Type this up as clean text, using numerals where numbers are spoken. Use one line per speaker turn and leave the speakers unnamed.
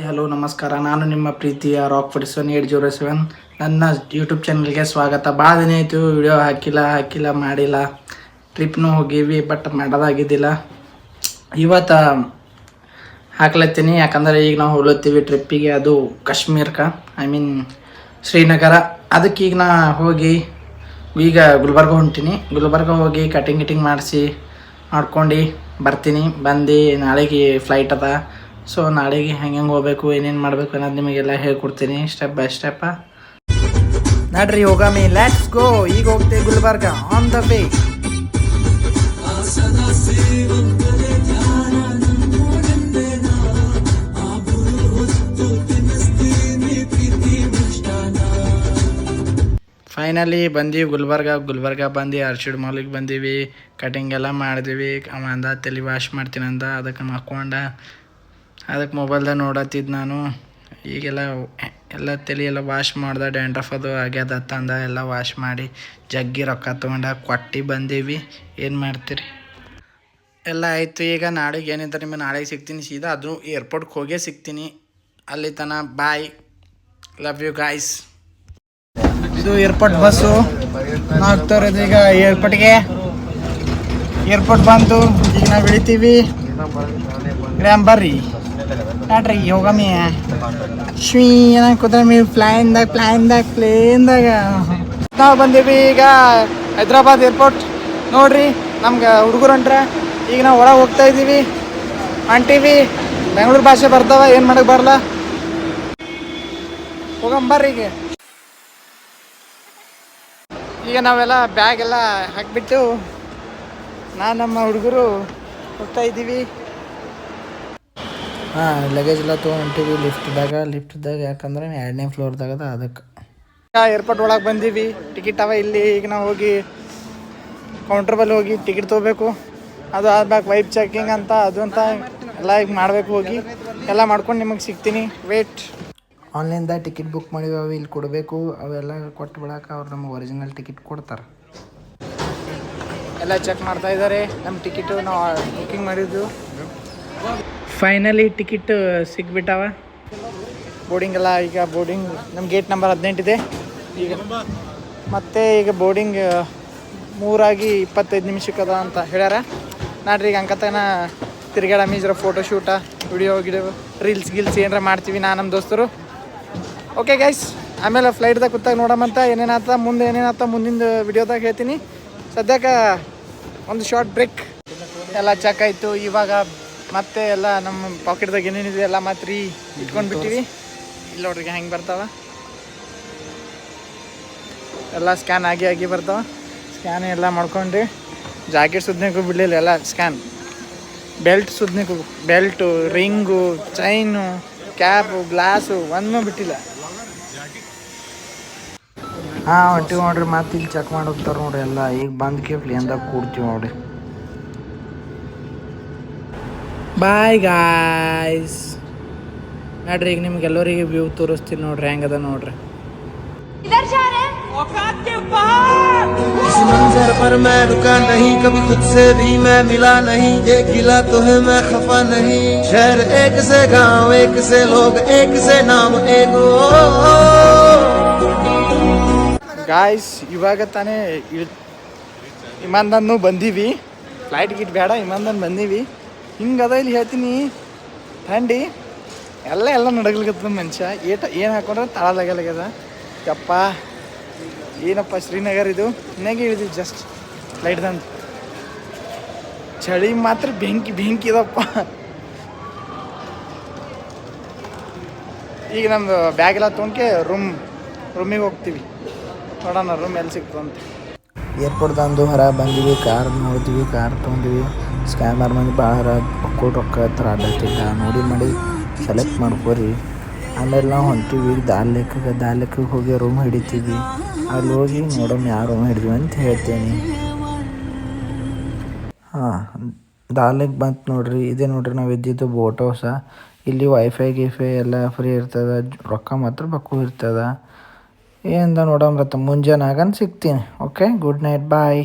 Hello ನಮಸ್ಕಾರ, ನಾನು ನಿಮ್ಮ ಪ್ರೀತಿಯ ರಾಕ್ 47 ನನ್ನ ಯೂಟ್ಯೂಬ್ ಚಾನಲ್ಗೆ ಸ್ವಾಗತ. ಭಾಳ ದಿನ ಆಯಿತು ವಿಡಿಯೋ ಹಾಕಿಲ್ಲ ಮಾಡಿಲ್ಲ. ಟ್ರಿಪ್ನೂ ಹೋಗೀವಿ ಬಟ್ ಮಾಡೋದಾಗಿದ್ದಿಲ್ಲ. ಇವತ್ತು ಹಾಕ್ಲತ್ತೀನಿ, ಯಾಕಂದರೆ ಈಗ ನಾವು ಹೋಗ್ಲತ್ತೀವಿ ಟ್ರಿಪ್ಪಿಗೆ. ಅದು ಕಾಶ್ಮೀರಕ್ಕೆ, ಶ್ರೀನಗರ. ಅದಕ್ಕೆ ಈಗ ನಾ ಹೋಗಿ ಈಗ ಗುಲ್ಬರ್ಗ ಹೊಂಟೀನಿ. ಗುಲ್ಬರ್ಗ ಹೋಗಿ ಕಟಿಂಗ್ ಮಾಡಿಸಿ ಮಾಡ್ಕೊಂಡು ಬರ್ತೀನಿ. ಬಂದು ನಾಳೆಗೆ ಫ್ಲೈಟ್ ಅದ. ಸೊ ನಾಳೆಗೆ ಹೆಂಗೆ ಹೋಗ್ಬೇಕು, ಏನೇನು ಮಾಡಬೇಕು ಅನ್ನೋದು ನಿಮಗೆಲ್ಲ ಹೇಳ್ಕೊಡ್ತೀನಿ ಸ್ಟೆಪ್ ಬೈ ಸ್ಟೆಪ್. ನಡ್ರಿ ಹೋಗಾಮಿ, ಲೆಟ್ಸ್ ಗೋ. ಈಗ ಹೋಗ್ತೇವೆ Gulbarga, on the way. Finally ಬಂದೀವಿ ಗುಲ್ಬರ್ಗ ಬಂದು ಅರ್ಷಿಡ್ ಮಾಲಿಗೆ ಬಂದೀವಿ. ಕಟಿಂಗ್ ಎಲ್ಲ ಮಾಡಿದ್ವಿ. ಅವ ಅಂದ ತಲೆ ವಾಶ್ ಮಾಡ್ತೀನಂದ, ಅದಕ್ಕೆ ಮಕ್ಕೊಂಡ. ಅದಕ್ಕೆ ಮೊಬೈಲ್ದಾಗ ನೋಡತ್ತಿದ್ದು ನಾನು. ಈಗೆಲ್ಲ ತಲೆ ಎಲ್ಲ ವಾಶ್ ಮಾಡ್ದೆ. ಡ್ಯಾಂಡ್ರಫ್ ಅದು ಆಗ್ಯದ ತಂದ ಎಲ್ಲ ವಾಶ್ ಮಾಡಿ ಜಗ್ಗಿ ರೊಕ್ಕ ತೊಗೊಂಡು ಕೊಟ್ಟು ಬಂದೀವಿ. ಏನು ಮಾಡ್ತೀರಿ, ಎಲ್ಲ ಆಯಿತು. ಈಗ ನಾಳೆಗೆ ಏನಿದ್ರೆ ನಿಮಗೆ ನಾಳೆಗೆ ಸಿಗ್ತೀನಿ ಸೀದಾ. ಅದು ಏರ್ಪೋರ್ಟ್ಗೆ ಹೋಗೇ ಸಿಗ್ತೀನಿ. ಅಲ್ಲಿ ತನಕ ಬಾಯ್, ಲವ್ ಯು ಗಾಯ್ಸ್. ಇದು ಏರ್ಪೋರ್ಟ್ ಬಸ್ಸು ಆಗ್ತಾ ಇರೋದು. ಈಗ ಏರ್ಪೋರ್ಟ್ ಬಂತು. ಈಗ ನಾವು ಇಳಿತೀವಿ. ಗ್ರಾಮ್ ಬರ್ರಿ ನೋಡ್ರಿ ಹೋಗಮ್ಮಿ. ಕೂತ್ರೆ ನೀವು ಪ್ಲೇನ್ದಾಗ ನಾವು ಬಂದೀವಿ. ಈಗ ಹೈದ್ರಾಬಾದ್ ಏರ್ಪೋರ್ಟ್ ನೋಡ್ರಿ. ನಮ್ಗೆ ಹುಡುಗರು ಹೊಂಟ್ರೆ ಈಗ ನಾವು ಒಳಗೆ ಹೋಗ್ತಾ ಇದ್ದೀವಿ. ಹೊಂಟೀವಿ. ಬೆಂಗಳೂರು ಭಾಷೆ ಬರ್ತಾವ, ಏನು ಮಾಡಕ್ಕೆ ಬರಲ್ಲ. ಹೋಗಂಬರ್ರಿ. ಈಗ ನಾವೆಲ್ಲ ಬ್ಯಾಗ್ ಎಲ್ಲ ಹಾಕಿಬಿಟ್ಟು ನಮ್ಮ ಹುಡುಗರು ಹೋಗ್ತಾ ಇದ್ದೀವಿ. ಲಗೇಜ್ ಎಲ್ಲ ತೊಗೊಂಡಿವಿ ಲಿಫ್ಟ್ದಾಗ. ಯಾಕಂದ್ರೆ 2ನೇ ಫ್ಲೋರ್ದಾಗ ಅದ, ಅದಕ್ಕೆ. ಏರ್ಪೋರ್ಟ್ ಒಳಗೆ ಬಂದೀವಿ. ಟಿಕೆಟ್ ಅವ ಇಲ್ಲಿ. ಈಗ ನಾವು ಹೋಗಿ ಕೌಂಟ್ರ್ ಬಲ್ಲಿ ಹೋಗಿ ಟಿಕೆಟ್ ತೊಗೋಬೇಕು. ಅದು ಆದ್ಮ್ಯಾಗ ವೈಪ್ ಚೆಕಿಂಗ್ ಅಂತ ಅದು ಅಂತ ಎಲ್ಲ ಈಗ ಮಾಡಬೇಕು. ಹೋಗಿ ಎಲ್ಲ ಮಾಡ್ಕೊಂಡು ನಿಮಗೆ ಸಿಗ್ತೀನಿ. ವೇಟ್. ಆನ್ಲೈನ್ದಾಗ ಟಿಕೆಟ್ ಬುಕ್ ಮಾಡಿವಿ, ಅವು ಇಲ್ಲಿ ಕೊಡಬೇಕು. ಅವೆಲ್ಲ ಕೊಟ್ಟು ಬಿಡಕ್ಕೆ ಅವ್ರು ನಮಗೆ ಒರಿಜಿನಲ್ ಟಿಕೆಟ್ ಕೊಡ್ತಾರೆ. ಎಲ್ಲ ಚೆಕ್ ಮಾಡ್ತಾ ಇದ್ದಾರೆ ನಮ್ಮ ಟಿಕೆಟು. ನಾವು ಬುಕ್ಕಿಂಗ್ ಮಾಡಿದ್ದು. Finally ticket ಸಿಕ್ಬಿಟ್ಟಾವ. ಬೋರ್ಡಿಂಗ್ ಎಲ್ಲ ಈಗ ನಮ್ಮ ಗೇಟ್ ನಂಬರ್ 18 ಇದೆ. ಈಗ ಮತ್ತೆ ಈಗ ಬೋರ್ಡಿಂಗ್ 3:25 ನಿಮಿಷಕ್ಕದ ಅಂತ ಹೇಳ್ಯಾರ. ನಾಡ್ರಿ ಈಗ ಅಂಕತನ ತಿರ್ಗಾಡ ಮೀಜ್ರ ಫೋಟೋ ಶೂಟ, ವಿಡಿಯೋ ರೀಲ್ಸ್ ಏನಾರ ಮಾಡ್ತೀವಿ ನಮ್ಮ ದೋಸ್ತರು. ಓಕೆ ಗೈಸ್, ಆಮೇಲೆ ಫ್ಲೈಟ್ದಾಗ ಕೂತಾಗ ನೋಡಮಂತ ಏನೇನಾಗ್ತ ಮುಂದಿನ ವಿಡಿಯೋದಾಗ ಹೇಳ್ತೀನಿ. ಸದ್ಯಕ್ಕೆ ಒಂದು ಶಾರ್ಟ್ ಬ್ರೇಕ್. ಎಲ್ಲ ಚೆಕ್ ಆಯಿತು. ಇವಾಗ ಮತ್ತೆ ಎಲ್ಲ ನಮ್ಮ ಪಾಕೆಟ್ದಾಗ ಏನೇನಿದೆ ಎಲ್ಲ ಮತ್ತೆ ಇಟ್ಕೊಂಡು ಬಿಟ್ಟಿವಿ. ಇಲ್ಲಿ ನೋಡ್ರಿ ಹೆಂಗೆ ಬರ್ತಾವ. ಎಲ್ಲ ಸ್ಕ್ಯಾನ್ ಆಗಿ ಬರ್ತಾವ. ಸ್ಕ್ಯಾನ್ ಎಲ್ಲ ಮಾಡ್ಕೊಂಡು ಜಾಕೆಟ್ ಸುದ್ನೆಗೂ ಬಿಡಲಿಲ್ಲ. ಎಲ್ಲ ಸ್ಕ್ಯಾನ್. ಬೆಲ್ಟ್ ಸುದ್ನೆಗೂ, belt, ring, chain, cap, glass ಒಂದೂ ಬಿಟ್ಟಿಲ್ಲ. ಹೊಂಟಿವಿ ನೋಡ್ರಿ. ಮತ್ತೆ ಇಲ್ಲಿ ಚೆಕ್ ಮಾಡಿ ಹೋಗ್ತಾರೆ ನೋಡ್ರಿ ಎಲ್ಲ. ಈಗ ಬಂದು ಪ್ಲೇನ್ದಾಗ ಕೂಡ್ತೀವಿ ನೋಡ್ರಿ. Bye guys. ನೋಡ್ರಿ ಈಗ ನಿಮ್ಗೆಲ್ಲರಿಗೆ ವ್ಯೂ ತೋರಿಸ್ತೀನಿ ನೋಡ್ರಿ, ಹೆಂಗದ ನೋಡ್ರಿ.
इस मंजर पर मैं रुका नहीं, कभी खुद से भी मैं मिला नहीं। एक गिला तो है मैं खफा नहीं। शहर एक से गांव, एक से लोग, एक से नाम, एक
ಗಾಯ್ಸ್ ಇವಾಗ ತಾನೇ ವಿಮಾನದನ್ನು ಬಂದೀವಿ. ಫ್ಲೈಟ್ ಗಿಟ್ ಬೇಡ, ವಿಮಾನದನ್ನು ಬಂದೀವಿ. ಹಿಂಗದ ಇಲ್ಲಿ ಹೇಳ್ತೀನಿ. ಥಂಡಿ ಎಲ್ಲ ನಡಗ್ಲಿಕ್ಕದ ಮನುಷ್ಯ. ಏನು ಹಾಕೊಂಡ್ರೆ ತಳಲಾಗಲಾಗ್ಯದ. ಯಪ್ಪ ಏನಪ್ಪ ಶ್ರೀನಗರ ಇದು. ಇನ್ನಾಗೆ ಇಳಿದೀವಿ ಜಸ್ಟ್ ಫ್ಲೈಟ್ದಂದು. ಚಳಿ ಮಾತ್ರ ಬೆಂಕಿ ಇದಪ್ಪ. ಈಗ ನಮ್ಮದು ಬ್ಯಾಗ್ ಎಲ್ಲ ತೊಗೊಂಡ್ಕೆ ರೂಮಿಗೆ ಹೋಗ್ತೀವಿ. ನೋಡೋಣ ರೂಮ್ ಎಲ್ಲಿ ಸಿಗ್ತು ಅಂತ. ಏರ್ಪೋರ್ಟ್ದಂದು ಹೊರಗೆ ಬಂದೀವಿ. ಕಾರ್ ನೋಡಿದ್ವಿ, ಕಾರ್ ತೊಗೊಂಡಿವಿ. ಸ್ಕ್ಯಾನರ್ ಮಂದಿ ಭಾಳ ರೊಕ್ಕ ಹತ್ರ ಆಡತ್ತಿಲ್ಲ. ನೋಡಿ ಸೆಲೆಕ್ಟ್ ಮಾಡ್ಕೋರಿ. ಆಮೇಲೆ ನಾವು ಹೊಂಟೀವಿ ದಾಲ್ಲೇಕಿಗೆ ಹೋಗಿ ರೂಮ್ ಹಿಡಿತೀವಿ. ಅಲ್ಲಿ ಹೋಗಿ ನೋಡೋಣ ಯಾವ ರೂಮ್ ಹಿಡಿದ್ವಿ ಅಂತ ಹೇಳ್ತೇನೆ. ದಾಲ್ಲೇಕ್ ಬಂತು ನೋಡ್ರಿ. ಇದೇ ನೋಡ್ರಿ ನಾವು ಇದ್ದಿದ್ದು ಬೋಟ್ ಹೌಸ. ಇಲ್ಲಿ ವೈಫೈ ಎಲ್ಲ ಫ್ರೀ ಇರ್ತದೆ. ರೊಕ್ಕ ಮಾತ್ರ ಬಕ್ಕು ಇರ್ತದೆ. ಏನಂದ ನೋಡಮ್ರತ್ತ ಮುಂಜಾನೆ ಆಗನ್ ಸಿಗ್ತೀನಿ. ಓಕೆ, ಗುಡ್ ನೈಟ್, ಬಾಯ್.